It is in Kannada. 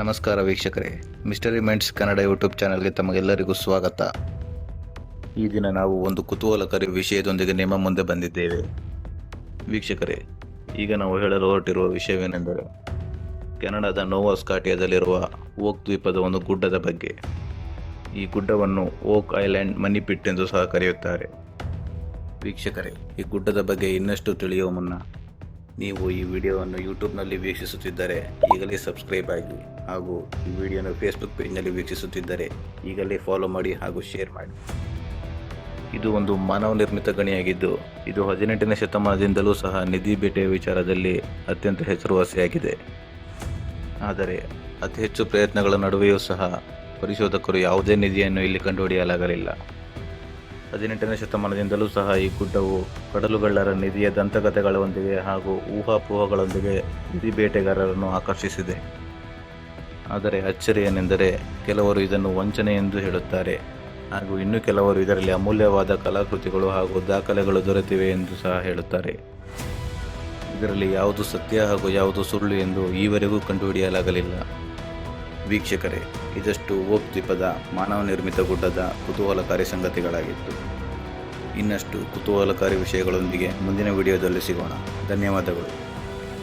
ನಮಸ್ಕಾರ ವೀಕ್ಷಕರೇ, ಮಿಸ್ಟರಿ ಮೈಂಡ್ಸ್ ಕನ್ನಡ ಯೂಟ್ಯೂಬ್ ಚಾನಲ್ಗೆ ತಮಗೆಲ್ಲರಿಗೂ ಸ್ವಾಗತ. ಈ ದಿನ ನಾವು ಒಂದು ಕುತೂಹಲಕಾರಿ ವಿಷಯದೊಂದಿಗೆ ನಿಮ್ಮ ಮುಂದೆ ಬಂದಿದ್ದೇವೆ. ವೀಕ್ಷಕರೇ, ಈಗ ನಾವು ಹೇಳಲು ಹೊರಟಿರುವ ವಿಷಯವೇನೆಂದರೆ ಕೆನಡಾದ ನೋವಾ ಸ್ಕಾಟಿಯಾದಲ್ಲಿರುವ ಓಕ್ ದ್ವೀಪದ ಒಂದು ಗುಡ್ಡದ ಬಗ್ಗೆ. ಈ ಗುಡ್ಡವನ್ನು ಓಕ್ ಐಲ್ಯಾಂಡ್ ಮನಿ ಪಿಟ್ ಎಂದು ಸಹ ಕರೆಯುತ್ತಾರೆ. ವೀಕ್ಷಕರೇ, ಈ ಗುಡ್ಡದ ಬಗ್ಗೆ ಇನ್ನಷ್ಟು ತಿಳಿಯುವ ಮುನ್ನ ನೀವು ಈ ವಿಡಿಯೋವನ್ನು ಯೂಟ್ಯೂಬ್ನಲ್ಲಿ ವೀಕ್ಷಿಸುತ್ತಿದ್ದರೆ ಈಗಲೇ ಸಬ್ಸ್ಕ್ರೈಬ್ ಆಗಿ, ಹಾಗೂ ಈ ವಿಡಿಯೋನ ಫೇಸ್ಬುಕ್ ಪೇಜ್ನಲ್ಲಿ ವೀಕ್ಷಿಸುತ್ತಿದ್ದರೆ ಈಗಲೇ ಫಾಲೋ ಮಾಡಿ ಹಾಗೂ ಶೇರ್ ಮಾಡಿ. ಇದು ಒಂದು ಮಾನವ ನಿರ್ಮಿತ ಗಣಿಯಾಗಿದ್ದು, ಇದು 18ನೇ ಶತಮಾನದಿಂದಲೂ ಸಹ ನಿಧಿ ಬೇಟೆಯ ವಿಚಾರದಲ್ಲಿ ಅತ್ಯಂತ ಹೆಸರುವಾಸಿಯಾಗಿದೆ. ಆದರೆ ಅತಿ ಹೆಚ್ಚು ಪ್ರಯತ್ನಗಳ ನಡುವೆಯೂ ಸಹ ಪರಿಶೋಧಕರು ಯಾವುದೇ ನಿಧಿಯನ್ನು ಇಲ್ಲಿ ಕಂಡುಹಿಡಿಯಲಾಗಲಿಲ್ಲ. 18ನೇ ಶತಮಾನದಿಂದಲೂ ಸಹ ಈ ಗುಡ್ಡವು ಕಡಲುಗಳ್ಳರ ನಿಧಿಯ ದಂತಕಥೆಗಳೊಂದಿಗೆ ಹಾಗೂ ಊಹಾಪೋಹಗಳೊಂದಿಗೆ ನಿಧಿ ಬೇಟೆಗಾರರನ್ನು ಆಕರ್ಷಿಸಿದೆ. ಆದರೆ ಅಚ್ಚರಿ ಏನೆಂದರೆ ಕೆಲವರು ಇದನ್ನು ವಂಚನೆ ಎಂದು ಹೇಳುತ್ತಾರೆ, ಹಾಗೂ ಇನ್ನು ಕೆಲವರು ಇದರಲ್ಲಿ ಅಮೂಲ್ಯವಾದ ಕಲಾಕೃತಿಗಳು ಹಾಗೂ ದಾಖಲೆಗಳು ದೊರೆತಿವೆ ಎಂದು ಸಹ ಹೇಳುತ್ತಾರೆ. ಇದರಲ್ಲಿ ಯಾವುದು ಸತ್ಯ ಹಾಗೂ ಯಾವುದು ಸುಳ್ಳು ಎಂದು ಈವರೆಗೂ ಕಂಡುಹಿಡಿಯಲಾಗಲಿಲ್ಲ. ವೀಕ್ಷಕರೇ, ಇದಷ್ಟು ಓಕ್ ದ್ವೀಪದ ಮಾನವ ನಿರ್ಮಿತ ಗುಡ್ಡದ ಕುತೂಹಲಕಾರಿ ಸಂಗತಿಗಳಾಗಿತ್ತು. ಇನ್ನಷ್ಟು ಕುತೂಹಲಕಾರಿ ವಿಷಯಗಳೊಂದಿಗೆ ಮುಂದಿನ ವಿಡಿಯೋದಲ್ಲಿ ಸಿಗೋಣ. ಧನ್ಯವಾದಗಳು.